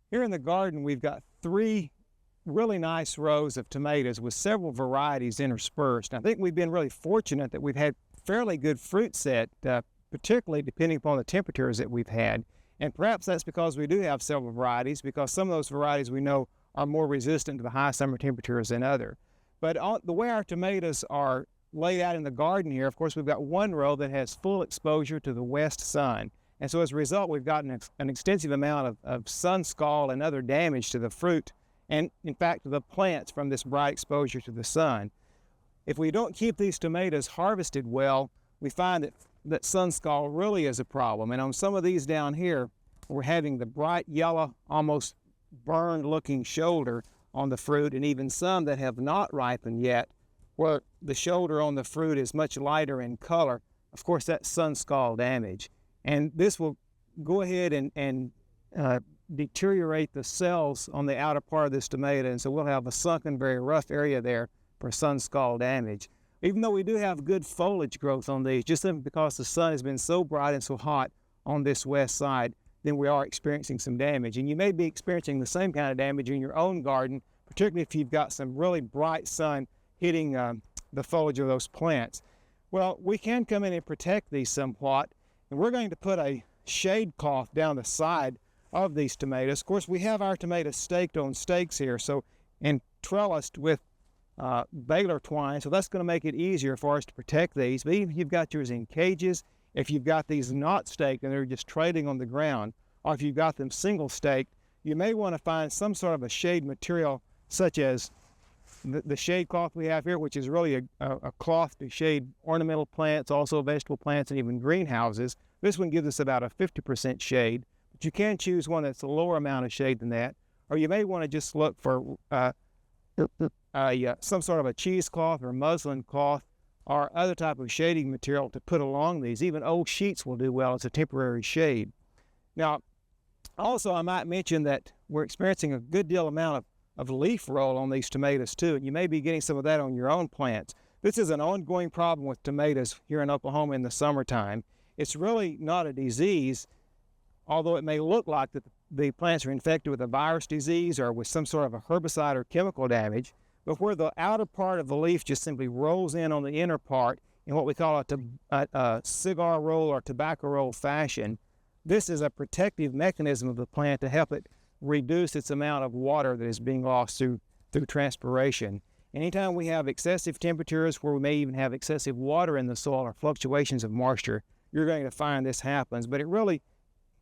Here in the garden, we've got 3 really nice rows of tomatoes with several varieties interspersed. I think we've been really fortunate that we've had fairly good fruit set, particularly depending upon the temperatures that we've had. And perhaps that's because we do have several varieties, because some of those varieties we know are more resistant to the high summer temperatures than others. But the way our tomatoes are laid out in the garden here, of course, we've got one row that has full exposure to the west sun. And so as a result, we've gotten an extensive amount of sun scald and other damage to the fruit and, in fact, to the plants from this bright exposure to the sun. If we don't keep these tomatoes harvested well, we find that sun scald really is a problem. And on some of these down here, we're having the bright yellow, almost burned looking shoulder on the fruit, and even some that have not ripened yet, where the shoulder on the fruit is much lighter in color. Of course, that's sun scald damage. And this will go ahead and deteriorate the cells on the outer part of this tomato, and so we'll have a sunken, very rough area there for sun scald damage. Even though we do have good foliage growth on these, just simply because the sun has been so bright and so hot on this west side, then we are experiencing some damage. And you may be experiencing the same kind of damage in your own garden, particularly if you've got some really bright sun hitting the foliage of those plants. Well, we can come in and protect these somewhat, and we're going to put a shade cloth down the side of these tomatoes. Of course, we have our tomatoes staked on stakes here, and trellised with baler twine, so that's going to make it easier for us to protect these. But even if you've got yours in cages, if you've got these not staked and they're just trading on the ground, or if you've got them single staked, you may want to find some sort of a shade material, such as the shade cloth we have here, which is really a cloth to shade ornamental plants, also vegetable plants, and even greenhouses. This one gives us about a 50% shade, but you can choose one that's a lower amount of shade than that. Or you may want to just look for some sort of a cheesecloth or muslin cloth or other type of shading material to put along these. Even old sheets will do well as a temporary shade. Now, also I might mention that we're experiencing a good deal amount of leaf roll on these tomatoes too, and you may be getting some of that on your own plants. This is an ongoing problem with tomatoes here in Oklahoma in the summertime. It's really not a disease, although it may look like that the plants are infected with a virus disease or with some sort of a herbicide or chemical damage, but where the outer part of the leaf just simply rolls in on the inner part in what we call a cigar roll or tobacco roll fashion. This is a protective mechanism of the plant to help it reduce its amount of water that is being lost through transpiration. Anytime we have excessive temperatures, where we may even have excessive water in the soil or fluctuations of moisture, you're going to find this happens. But it really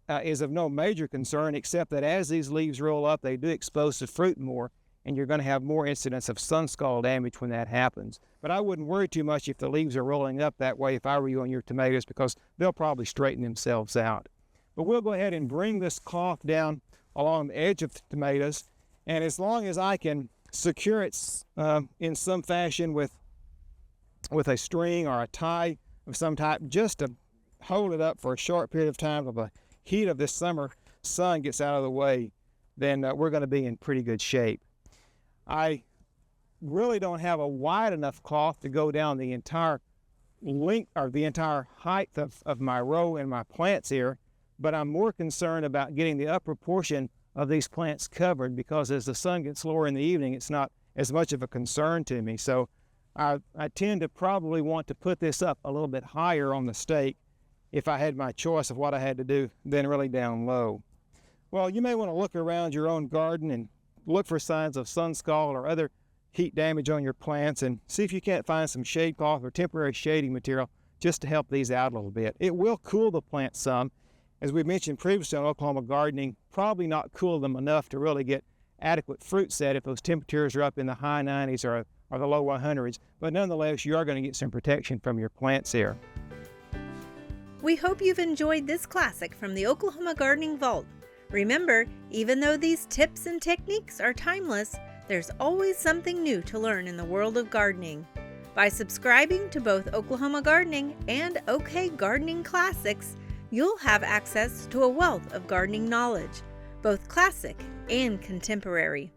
is of no major concern, except that as these leaves roll up, they do expose the fruit more, and you're going to have more incidents of sun scald damage when that happens. But I wouldn't worry too much if the leaves are rolling up that way if I were you on your tomatoes, because they'll probably straighten themselves out. But we'll go ahead and bring this cloth down along the edge of the tomatoes, and as long as I can secure it in some fashion with a string or a tie of some type, just to hold it up for a short period of time till the heat of this summer sun gets out of the way, then we're going to be in pretty good shape. I really don't have a wide enough cloth to go down the entire length or the entire height of my row and my plants here, but I'm more concerned about getting the upper portion of these plants covered, because as the sun gets lower in the evening, it's not as much of a concern to me. So I tend to probably want to put this up a little bit higher on the stake if I had my choice of what I had to do than really down low. Well, you may want to look around your own garden and look for signs of sun scald or other heat damage on your plants, and see if you can't find some shade cloth or temporary shading material just to help these out a little bit. It will cool the plants some. As we mentioned previously on Oklahoma gardening, probably not cool them enough to really get adequate fruit set if those temperatures are up in the high 90s or the low 100s, but nonetheless, you are going to get some protection from your plants here. We hope you've enjoyed this classic from the Oklahoma Gardening Vault. Remember, even though these tips and techniques are timeless, there's always something new to learn in the world of gardening. By subscribing to both Oklahoma Gardening and OK Gardening Classics, you'll have access to a wealth of gardening knowledge, both classic and contemporary.